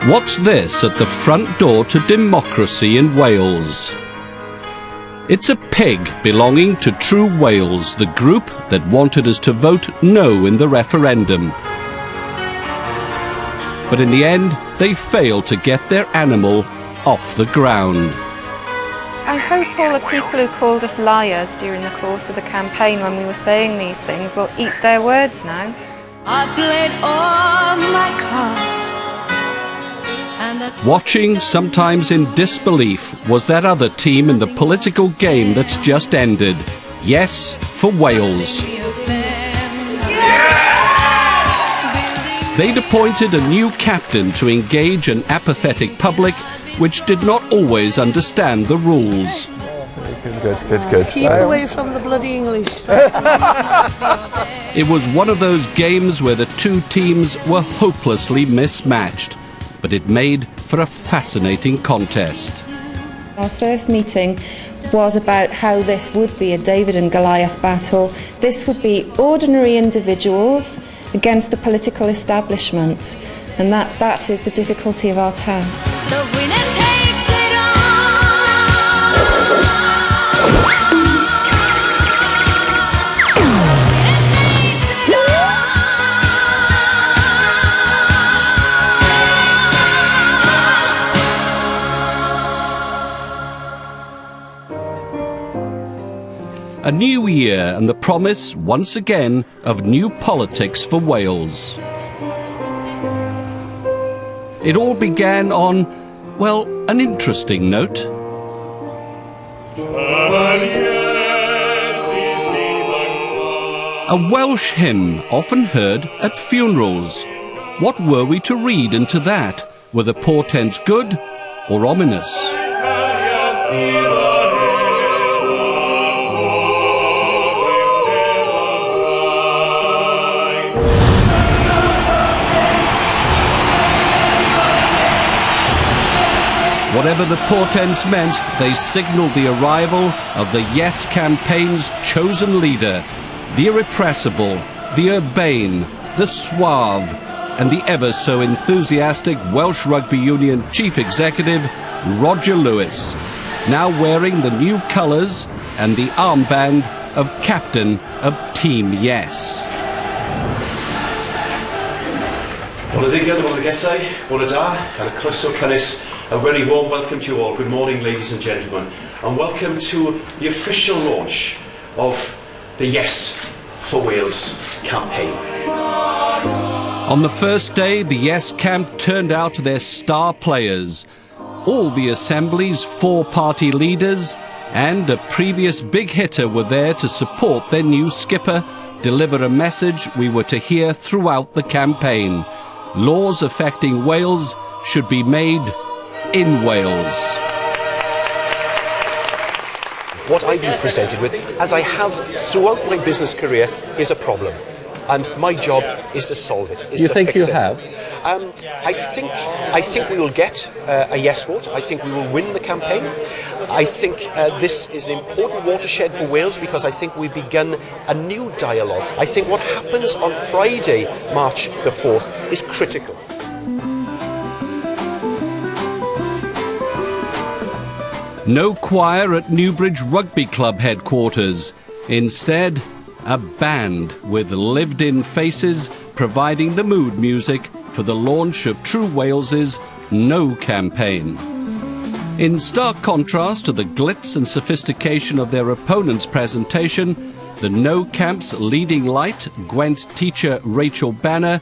What's this at the front door to democracy in Wales? It's a pig belonging to True Wales, the group that wanted us to vote no in the referendum. But in the end, they failed to get their animal off the ground. I hope all the people who called us liars during the course of the campaign when we were saying these things will eat their words now. I played all my cards. Watching, sometimes in disbelief, was that other team in the political game that's just ended. Yes for Wales. They'd appointed a new captain to engage an apathetic public which did not always understand the rules. Good. Keep away from the bloody English. It was one of those games where the two teams were hopelessly mismatched, but it made for a fascinating contest. Our first meeting was about how this would be a David and Goliath battle. This would be ordinary individuals against the political establishment, and that is the difficulty of our task. The winner takes it all. A new year and the promise, once again, of new politics for Wales. It all began on, well, an interesting note. A Welsh hymn often heard at funerals. What were we to read into that? Were the portents good or ominous? Whatever the portents meant, they signalled the arrival of the Yes campaign's chosen leader, the irrepressible, the urbane, the suave, and the ever-so-enthusiastic Welsh Rugby Union Chief Executive, Roger Lewis, now wearing the new colours and the armband of captain of Team Yes. Wel, ddigon o negesau, bore da, and a croeso cynnes. A very warm welcome to you all. Good morning, ladies and gentlemen, and welcome to the official launch of the Yes for Wales campaign. On the first day, the Yes camp turned out their star players. All the Assembly's four-party leaders and a previous big hitter were there to support their new skipper, deliver a message we were to hear throughout the campaign. Laws affecting Wales should be made in Wales. What I've been presented with, as I have throughout my business career, is a problem. And my job is to solve it, is to fix it. You think you have? I think we will get a yes vote. I think we will win the campaign. I think this is an important watershed for Wales because I think we've begun a new dialogue. I think what happens on Friday, March the 4th, is critical. No choir at Newbridge Rugby Club headquarters. Instead, a band with lived-in faces providing the mood music for the launch of True Wales's No campaign. In stark contrast to the glitz and sophistication of their opponent's presentation, the No camp's leading light, Gwent teacher Rachel Banner,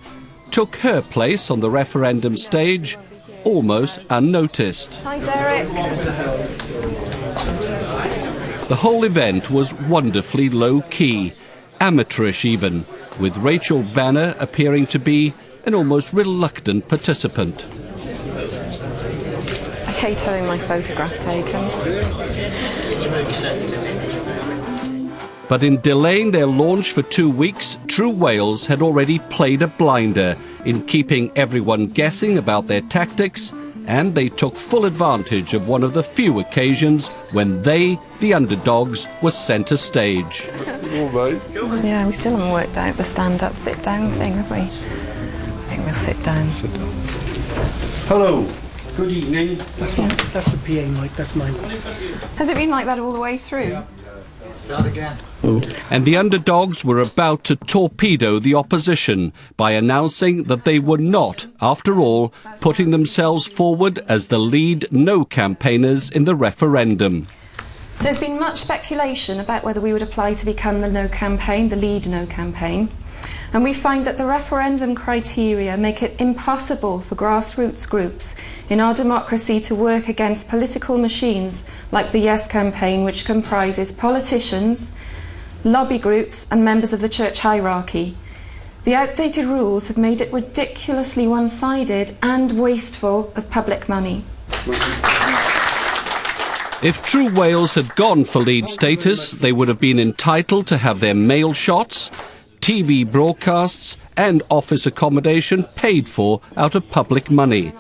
took her place on the referendum stage almost unnoticed. Hi, Derek. The whole event was wonderfully low-key, amateurish even, with Rachel Banner appearing to be an almost reluctant participant. I hate having my photograph taken. But in delaying their launch for 2 weeks, True Wales had already played a blinder in keeping everyone guessing about their tactics, and they took full advantage of one of the few occasions when they, the underdogs, were centre stage. All right. Yeah, we still haven't worked out the stand-up, sit-down thing, have we? I think we'll sit down. Sit down. Hello. Good evening. That's the PA mic, that's mine. Has it been like that all the way through? Start again. And the underdogs were about to torpedo the opposition by announcing that they were not, after all, putting themselves forward as the lead no campaigners in the referendum. There's been much speculation about whether we would apply to become the no campaign, the lead no campaign. And we find that the referendum criteria make it impossible for grassroots groups in our democracy to work against political machines like the Yes campaign, which comprises politicians, lobby groups and members of the church hierarchy. The outdated rules have made it ridiculously one-sided and wasteful of public money. If True Wales had gone for lead status, they would have been entitled to have their mail shots, TV broadcasts and office accommodation paid for out of public money.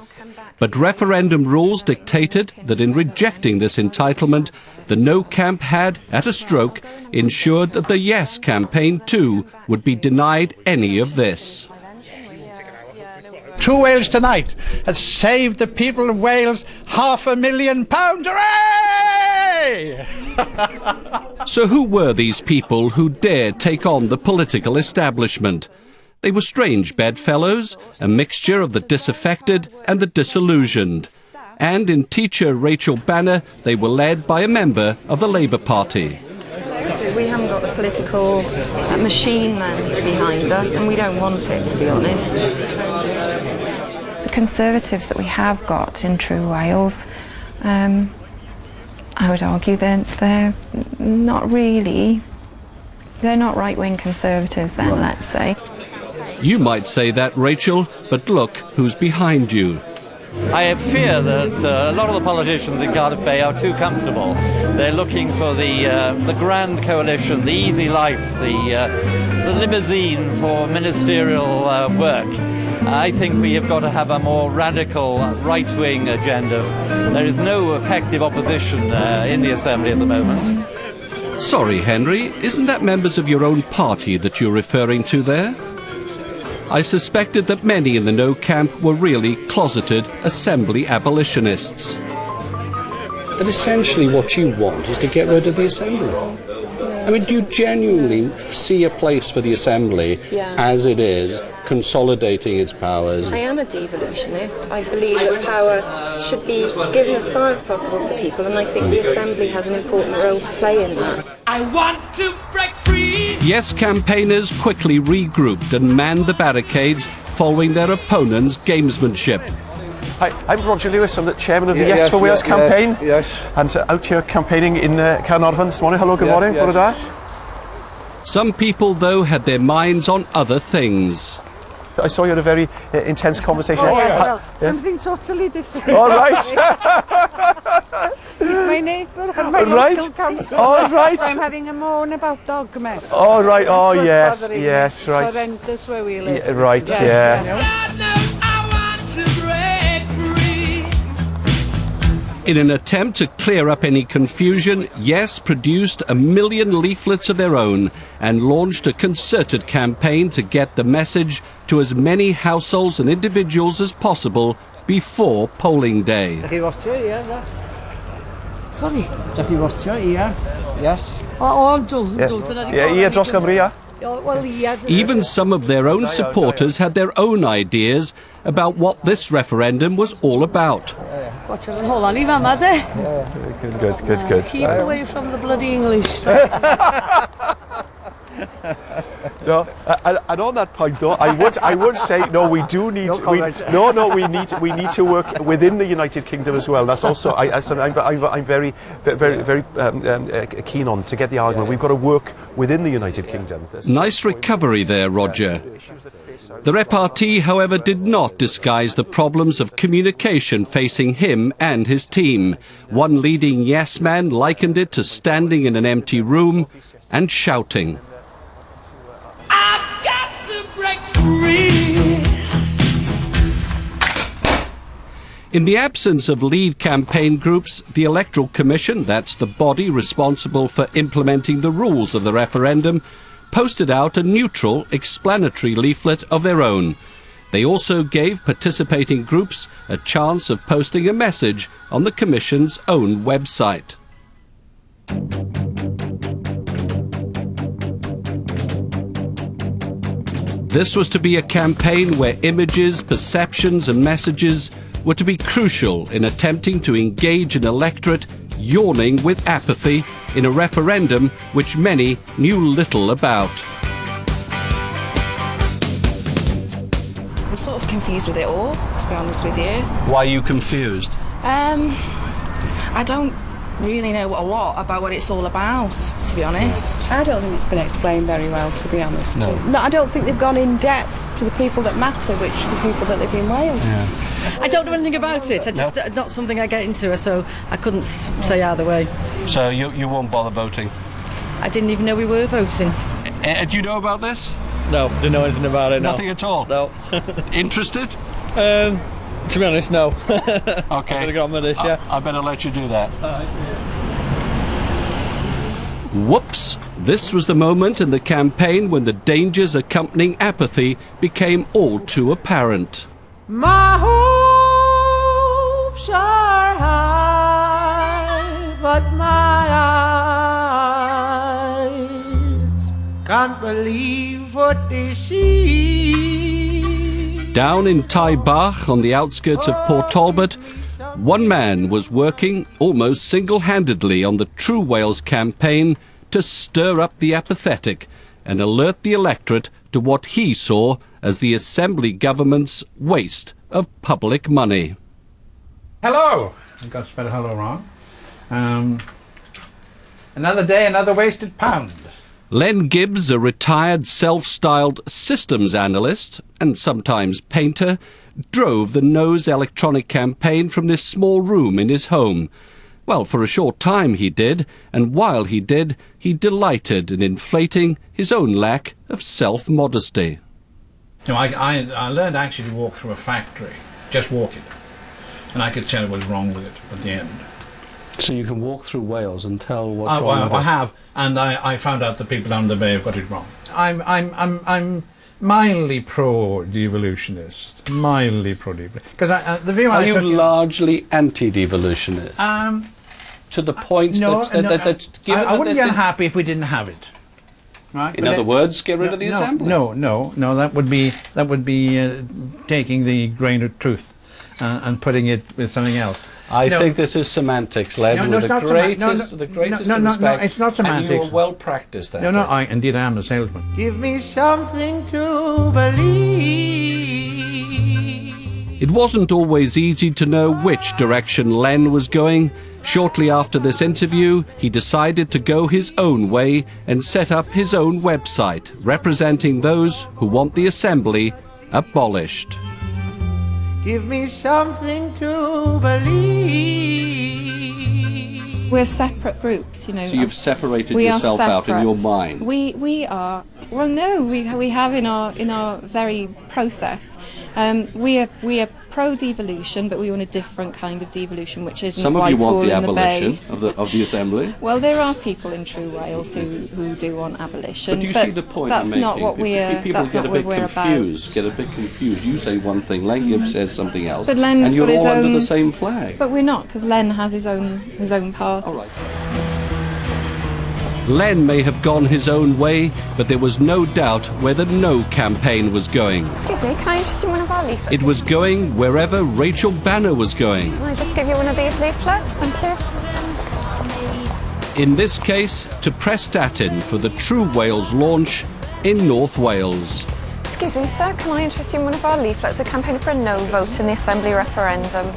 But referendum rules dictated that in rejecting this entitlement, the No camp had, at a stroke, ensured that the Yes campaign too would be denied any of this. True Wales Tonight has saved the people of Wales £500,000. Hooray! So who were these people who dared take on the political establishment? They were strange bedfellows, a mixture of the disaffected and the disillusioned. And in teacher Rachel Banner, they were led by a member of the Labour Party. We haven't got the political machine then behind us, and we don't want it, to be honest. The Conservatives that we have got in True Wales, I would argue that they're not right-wing Conservatives then, let's say. You might say that, Rachel, but look who's behind you. I fear that a lot of the politicians in Cardiff Bay are too comfortable. They're looking for the grand coalition, the easy life, the limousine for ministerial work. I think we have got to have a more radical right-wing agenda. There is no effective opposition in the Assembly at the moment. Sorry, Henry, isn't that members of your own party that you're referring to there? I suspected that many in the No camp were really closeted Assembly abolitionists. But essentially what you want is to get rid of the Assembly. I mean, do you genuinely see a place for the Assembly as it is, consolidating its powers? I am a devolutionist. I believe that power should be given as far as possible to people, and I think the Assembly has an important role to play in that. I want to break free. Yes campaigners quickly regrouped and manned the barricades following their opponents' gamesmanship. Hi, I'm Roger Lewis. I'm the chairman of the Yes for Wales campaign. Yes. And out here campaigning in Caernarfon this morning. Hello, good morning. Yes. Bore da. Some people, though, had their minds on other things. I saw you had a very intense conversation. Oh, yes, well, something totally different. All right. He's my neighbour and my Right. local councillor. All right. So I'm having a moan about dog mess. All right. That's Oh, what's yes. bothering Yes, me. right. It's horrendous where we live. Yeah, right, Yes, yeah. God knows I want to break free. In an attempt to clear up any confusion, Yes produced 1 million leaflets of their own and launched a concerted campaign to get the message to as many households and individuals as possible before polling day. Sorry. Yes. Oh, do. Yeah, dros Cymru, yeah. Well, yeah. Even some of their own supporters had their own ideas about what this referendum was all about. Watch it hold on, Mama, de. Good. Keep away from the bloody English. No, and on that point, though, I would say no. We do need. We need to work within the United Kingdom as well. That's also I'm very keen on to get the argument. We've got to work within the United Kingdom. Nice recovery there, Roger. The repartee, however, did not disguise the problems of communication facing him and his team. One leading Yes man likened it to standing in an empty room and shouting. I've got to break free. In the absence of lead campaign groups, the Electoral Commission, that's the body responsible for implementing the rules of the referendum, posted out a neutral, explanatory leaflet of their own. They also gave participating groups a chance of posting a message on the Commission's own website. This was to be a campaign where images, perceptions and messages were to be crucial in attempting to engage an electorate yawning with apathy in a referendum which many knew little about. I'm sort of confused with it all, to be honest with you. Why are you confused? I don't really know a lot about what it's all about, to be honest. I don't think it's been explained very well, to be honest. No. No, I don't think they've gone in depth to the people that matter, which are the people that live in Wales. Yeah. I don't know anything about it. I just not something I get into, so I couldn't say either way. So you won't bother voting? I didn't even know we were voting. Do you know about this? No, didn't know anything about it. No. Nothing at all? No. Interested? To be honest, no. Okay. I get on with this, yeah. I better let you do that. Whoops! This was the moment in the campaign when the dangers accompanying apathy became all too apparent. My hopes are high, but my eyes can't believe what they see. Down in Taibach, on the outskirts of Port Talbot, one man was working almost single-handedly on the True Wales campaign to stir up the apathetic and alert the electorate to what he saw as the Assembly government's waste of public money. Hello! I've got to spell hello wrong. Another day, another wasted pound. Len Gibbs, a retired self-styled systems analyst and sometimes painter, drove the Nose electronic campaign from this small room in his home. Well, for a short time he did, and while he did, he delighted in inflating his own lack of self-modesty. No, I learned actually to walk through a factory, just walking, and I could tell what was wrong with it at the end. So you can walk through Wales and tell what's wrong with it? I have, and I found out the people down the bay have got it wrong. I'm mildly pro-devolutionist. Mildly pro-devolutionist. Because the view Are you largely anti-devolutionist? To the point no, that I wouldn't be unhappy if we didn't have it. Right? In other words, get rid of the Assembly. No, that would be taking the grain of truth and putting it with something else. I think this is semantics, Len, with the greatest respect. No, it's not semantics. And you are well practiced at it. No, indeed I am a salesman. Give me something to believe. It wasn't always easy to know which direction Len was going. Shortly after this interview, he decided to go his own way and set up his own website, representing those who want the Assembly abolished. Give me something to believe. We're separate groups, you know. So you've separated yourself out in your mind. We are. Well, no, we have in our very process. We are pro-devolution, but we want a different kind of devolution, which isn't Some of right you want all the in abolition the of the Assembly. Well, there are people in True Wales who do want abolition. But do you see the point that's I'm not making? what we're. People That's get not a what bit we're confused. about. Get a bit confused. You say one thing, Len Gibbs says something else, But Len's and you're got his all own, under the same flag. But we're not, because Len has his own party. All right. Len may have gone his own way, but there was no doubt where the No campaign was going. Excuse me, can I interest you in one of our leaflets? It was going wherever Rachel Banner was going. Can I just give you one of these leaflets? Thank you. In this case, to Prestatyn for the True Wales launch in North Wales. Excuse me, sir, can I interest you in one of our leaflets? We're campaigning for a no vote in the Assembly referendum.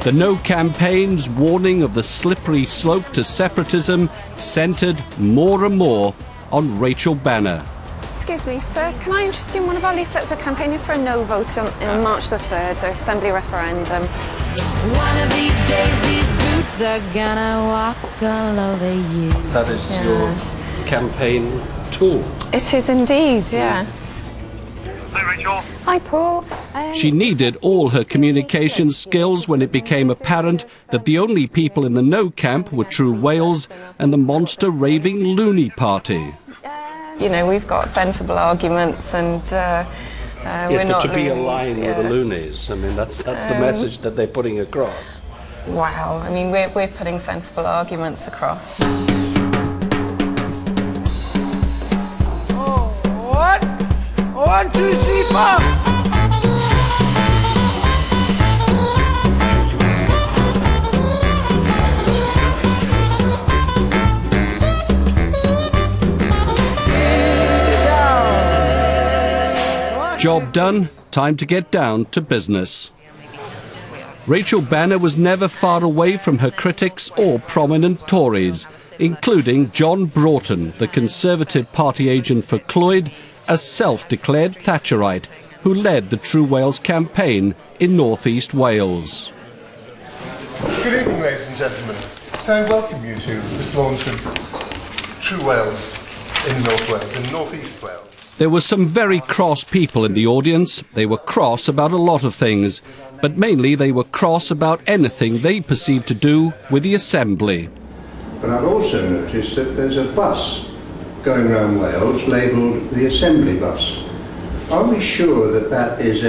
The No campaign's warning of the slippery slope to separatism centred more and more on Rachel Banner. Excuse me, sir, can I interest you in one of our leaflets? We're campaigning for a no vote on March the 3rd, the Assembly referendum. One of these days, these boots are gonna walk all over you. That is your campaign tool. It is indeed, yes. Hi, Rachel. Hi, Paul. She needed all her communication skills when it became apparent that the only people in the No camp were True Wales and the monster raving loony party. You know, we've got sensible arguments and Yes, but to be aligned with the loonies, I mean, that's the message that they're putting across. Wow, I mean, we're putting sensible arguments across. Oh, what? 1, 2, 3, 4. Job done, time to get down to business. Rachel Banner was never far away from her critics or prominent Tories, including John Broughton, the Conservative Party agent for Clwyd, a self-declared Thatcherite, who led the True Wales campaign in North East Wales. Good evening, ladies and gentlemen. Can I welcome you to this launch of True Wales in North Wales, in North East Wales. There were some very cross people in the audience. They were cross about a lot of things, but mainly they were cross about anything they perceived to do with the Assembly. But I've also noticed that there's a bus going around Wales labelled the Assembly bus. Are we sure that that is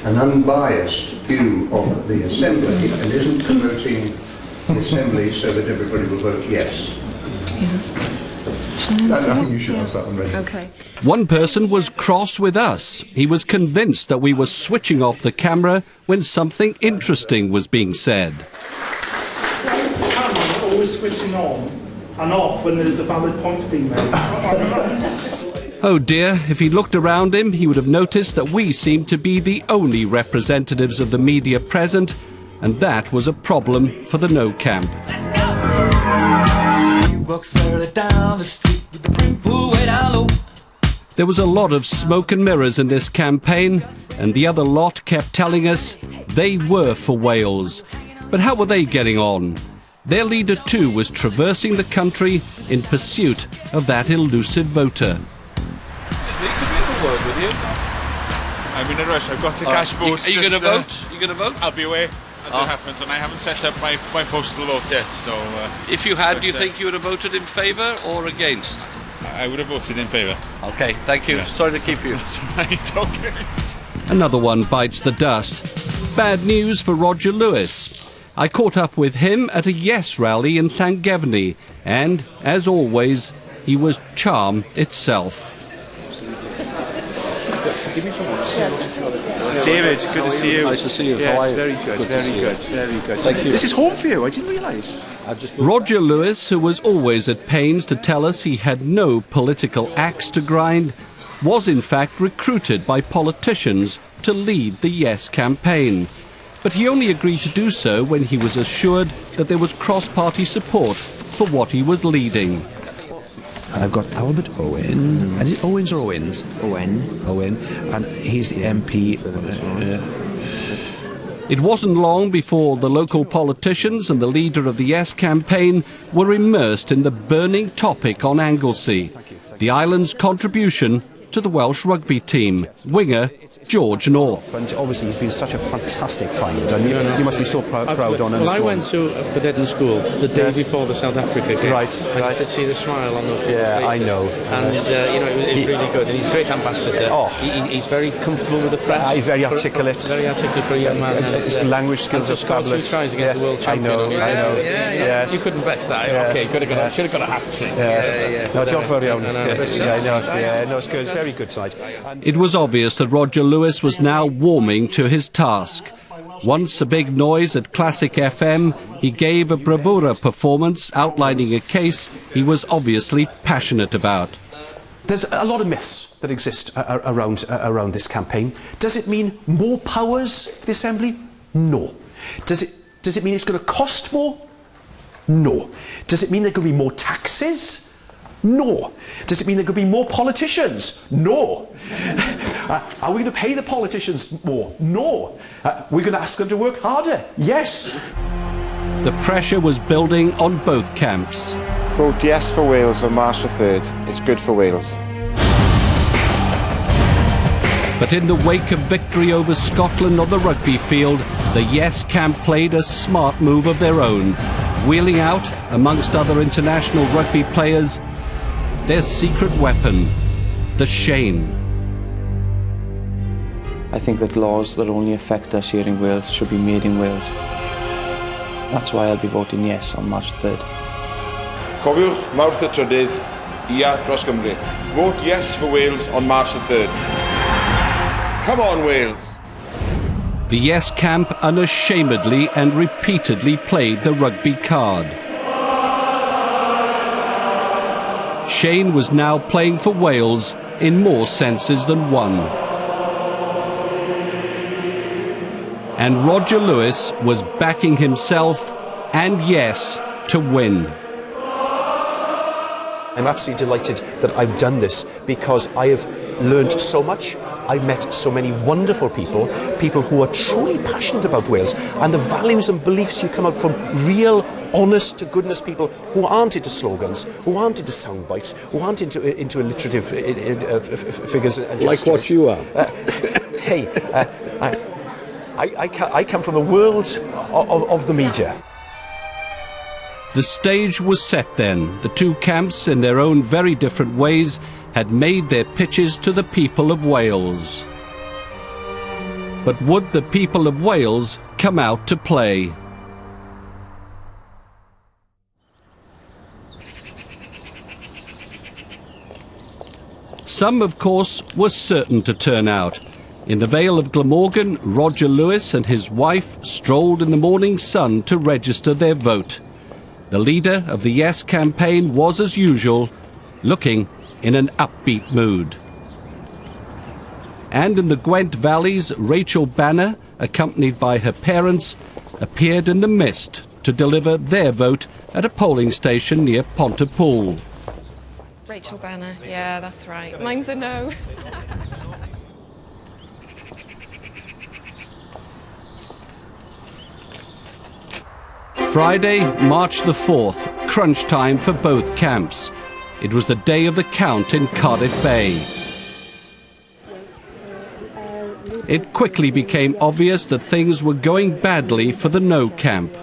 an unbiased view of the Assembly and isn't promoting the Assembly so that everybody will vote yes? I think you should ask that one, Rachel. Okay. One person was cross with us. He was convinced that we were switching off the camera when something interesting was being said. The camera always switching on and off when there is a valid point being made. Oh dear, if he looked around him, he would have noticed that we seemed to be the only representatives of the media present, and that was a problem for the No camp. There was a lot of smoke and mirrors in this campaign, and the other lot kept telling us they were for Wales. But how were they getting on? Their leader too was traversing the country in pursuit of that elusive voter. I'm in a rush. I've got to cash votes. Are you going to vote? Are you going to vote? I'll be away as it happens, and I haven't set up my postal vote yet. So, if you had, do you think you would have voted in favour or against? I would have voted in favour. Okay, thank you. Yeah. Sorry to keep you. That's all right, okay. Another one bites the dust. Bad news for Roger Lewis. I caught up with him at a Yes rally in Llangefni, and, as always, he was charm itself. David, good to see you. Nice to see you. Yes, How are you? very good, very good. Thank you. This is home for you, I didn't realise. Roger Lewis, who was always at pains to tell us he had no political axe to grind, was in fact recruited by politicians to lead the Yes campaign. But he only agreed to do so when he was assured that there was cross-party support for what he was leading. I've got Albert Owen. And is it Owens or Owens? Owen. And he's the MP. It wasn't long before the local politicians and the leader of the Yes campaign were immersed in the burning topic on Anglesey, the island's contribution to the Welsh rugby team, winger George North. And obviously he's been such a fantastic find, and you must be so proud on him. Well, I went to Cadet School the day before the South Africa game. Right. And you could see the smile on those faces. Yeah, I know. And, it's really good. And he's a great ambassador. Oh. He's very comfortable with the press. He's very articulate. Very articulate for a young man. His language skills are fabulous. Two tries against the world champion. I know. Yeah. You couldn't bet that. Yeah. Okay, should have got a hat trick. Yeah. No, John Furrion. No, it's good. It's very good tonight. It was obvious that Roger Lewis was now warming to his task. Once a big noise at Classic FM, he gave a bravura performance outlining a case he was obviously passionate about. There's a lot of myths that exist around this campaign. Does it mean more powers for the Assembly? No. Does it mean it's going to cost more? No. Does it mean there could be more taxes? No. Does it mean there could be more politicians? No. Are we going to pay the politicians more? No. We're going to ask them to work harder? Yes. The pressure was building on both camps. Vote yes for Wales on March the 3rd. It's good for Wales. But in the wake of victory over Scotland on the rugby field, the Yes camp played a smart move of their own, wheeling out, amongst other international rugby players, their secret weapon, the Shane. I think that laws that only affect us here in Wales should be made in Wales. That's why I'll be voting yes on March 3rd. Cofiwch Mawrth y Trydydd, ia dros Gymru. Vote yes for Wales on March the 3rd. Come on, Wales! The Yes camp unashamedly and repeatedly played the rugby card. Shane was now playing for Wales in more senses than one. And Roger Lewis was backing himself and Yes to win. I'm absolutely delighted that I've done this because I have learned so much. I've met so many wonderful people, people who are truly passionate about Wales, and the values and beliefs you come out from, real, honest to goodness people who aren't into slogans, who aren't into sound bites, who aren't into alliterative figures and gestures. Like what you are. I come from the world of the media. The stage was set then. The two camps, in their own very different ways, had made their pitches to the people of Wales. But would the people of Wales come out to play? Some, of course, were certain to turn out. In the Vale of Glamorgan, Roger Lewis and his wife strolled in the morning sun to register their vote. The leader of the Yes campaign was, as usual, looking in an upbeat mood. And in the Gwent Valleys, Rachel Banner, accompanied by her parents, appeared in the mist to deliver their vote at a polling station near Pontypool. Rachel Banner, yeah, that's right. Mine's a no. Friday, March the 4th, crunch time for both camps. It was the day of the count in Cardiff Bay. It quickly became obvious that things were going badly for the No camp.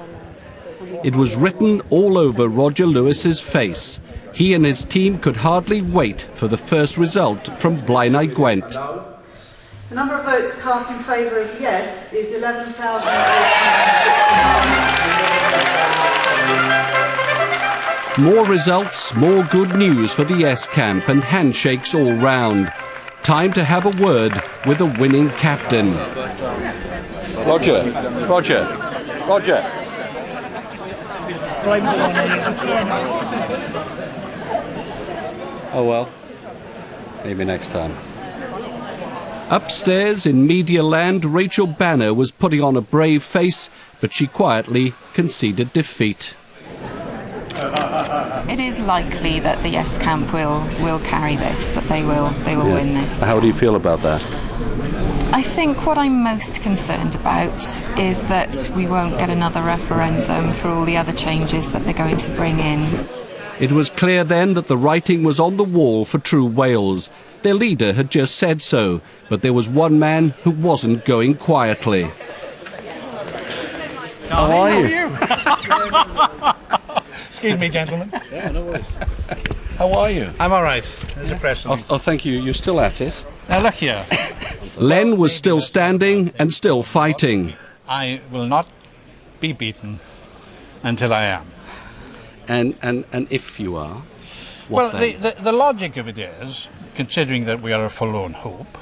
It was written all over Roger Lewis's face. He and his team could hardly wait for the first result from Blaenau Gwent. The number of votes cast in favour of yes is 11,869. More results, more good news for the Yes camp, and handshakes all round. Time to have a word with the winning captain. Roger. Oh well, maybe next time. Upstairs in Media Land, Rachel Banner was putting on a brave face, but she quietly conceded defeat. It is likely that the Yes camp will carry this, that they will win this. How do you feel about that? I think what I'm most concerned about is that we won't get another referendum for all the other changes that they're going to bring in. It was clear then that the writing was on the wall for True Wales. Their leader had just said so, but there was one man who wasn't going quietly. How are you? Excuse me, gentlemen. Yeah, no worries. How are you? I'm all right. There's a press release. Oh, thank you. You're still at it. Now, look here. Len was still standing and still fighting. I will not be beaten until I am. And if you are, what then? The logic of it is, considering that we are a forlorn hope,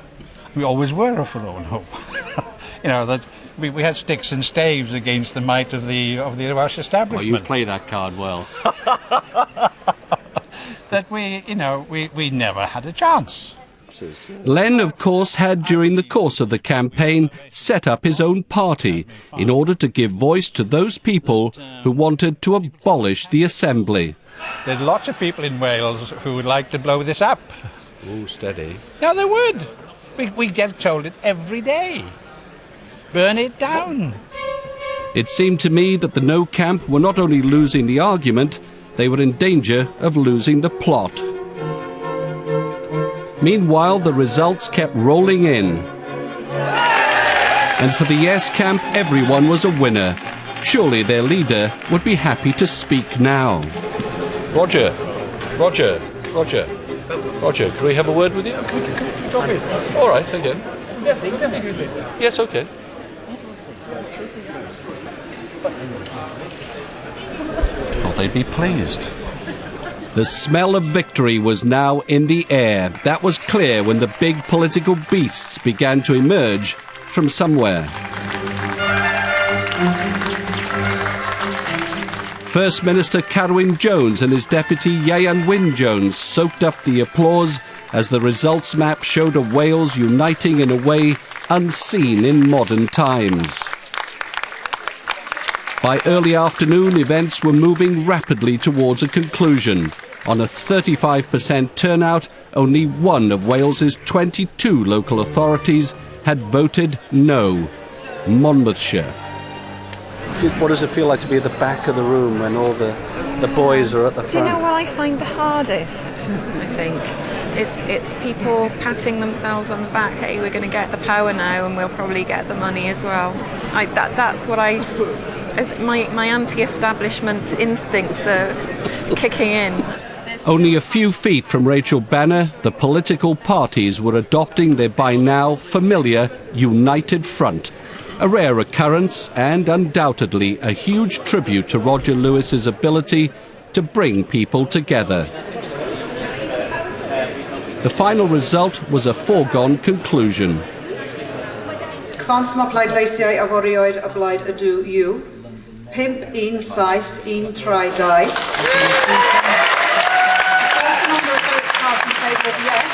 we always were a forlorn hope. You know, that we had sticks and staves against the might of the Welsh establishment. Well, you play that card well. That we never had a chance. Len, of course, had during the course of the campaign set up his own party in order to give voice to those people who wanted to abolish the Assembly. There's lots of people in Wales who would like to blow this up. Oh, steady. No, they would. We get told it every day. Burn it down. It seemed to me that the No camp were not only losing the argument, they were in danger of losing the plot. Meanwhile, the results kept rolling in. And for the Yes camp, everyone was a winner. Surely their leader would be happy to speak now. Roger, can we have a word with you? All right, okay. Yes, okay. Thought they'd be pleased. The smell of victory was now in the air. That was clear when the big political beasts began to emerge from somewhere. First Minister Carwyn Jones and his deputy Ieuan Wyn Jones soaked up the applause as the results map showed a Wales uniting in a way unseen in modern times. By early afternoon, events were moving rapidly towards a conclusion. On a 35% turnout, only one of Wales's 22 local authorities had voted no: Monmouthshire. What does it feel like to be at the back of the room when all the boys are at the front? Do you know what I find the hardest, I think? It's people patting themselves on the back. Hey, we're going to get the power now and we'll probably get the money as well. That's what my anti-establishment instincts are kicking in. Only a few feet from Rachel Banner, the political parties were adopting their by now familiar united front. A rare occurrence and undoubtedly a huge tribute to Roger Lewis's ability to bring people together. The final result was a foregone conclusion. Cyfan sy'n blaid leisiau a forioed a blaid ydw yw. 5, 1, 7, 1, 3, 2. The total number of votes cast in favour of yes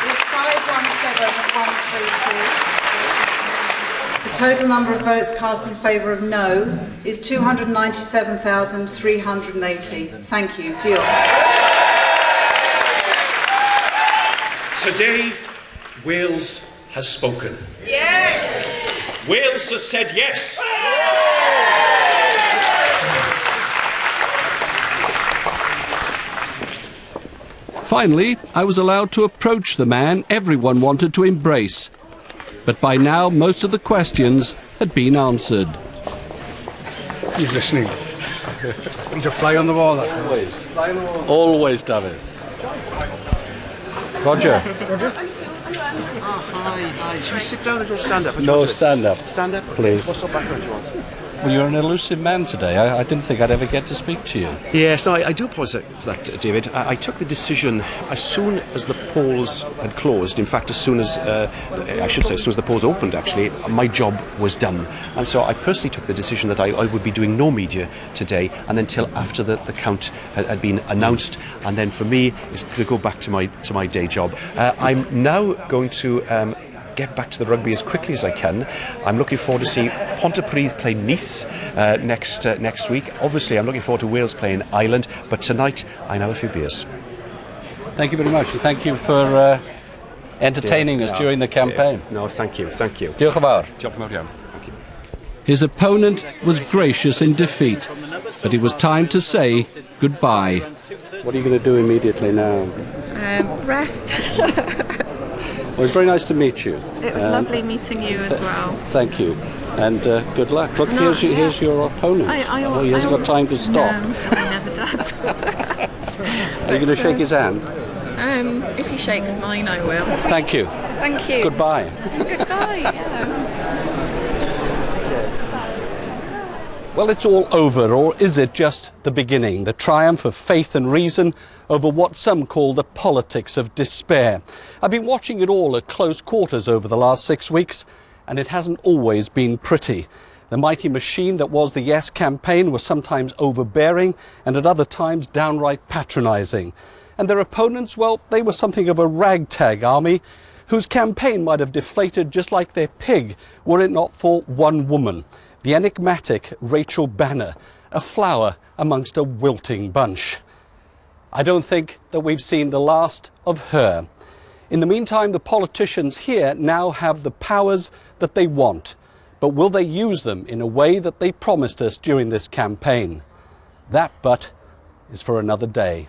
is 517,132. The total number of votes cast in favour of no is 297,380. Thank you. Deal. Today, Wales has spoken. Yes! Wales has said yes. Finally, I was allowed to approach the man everyone wanted to embrace. But by now, most of the questions had been answered. He's listening. He's a fly on the wall, that always. Always, David. Roger. Roger? Hi. Should we sit down or do we stand up? No, stand up. Stand up? Please. What sort of background do you want? Well, you're an elusive man today. I didn't think I'd ever get to speak to you. Yes, no, I do apologise for that, David. I took the decision as soon as the polls had closed. In fact, as soon as the polls opened, actually, my job was done. And so I personally took the decision that I would be doing no media today, and then till after the count had been announced. And then for me, it's to go back to my day job. I'm now going to get back to the rugby as quickly as I can. I'm looking forward to see Pontypridd play Nice next week. Obviously, I'm looking forward to Wales playing Ireland, but tonight I have a few beers. Thank you very much, and thank you for entertaining us during the campaign. No, thank you. Diolch yn fawr. Diolch yn fawr iawn. Thank you. His opponent was gracious in defeat, but it was time to say goodbye. What are you going to do immediately now? Rest. Well, it's very nice to meet you. It was lovely meeting you as well. Thank you, and good luck. Look, here's your opponent. He hasn't got time to stop. No, he never does. Are you going to shake his hand? If he shakes mine, I will. Thank you. Thank you. Goodbye. Goodbye, yeah. Well, it's all over, or is it just the beginning? The triumph of faith and reason over what some call the politics of despair. I've been watching it all at close quarters over the last 6 weeks, and it hasn't always been pretty. The mighty machine that was the Yes campaign was sometimes overbearing and at other times downright patronising. And their opponents, well, they were something of a ragtag army whose campaign might have deflated just like their pig were it not for one woman, the enigmatic Rachel Banner, a flower amongst a wilting bunch. I don't think that we've seen the last of her. In the meantime, the politicians here now have the powers that they want, but will they use them in a way that they promised us during this campaign? That but is for another day.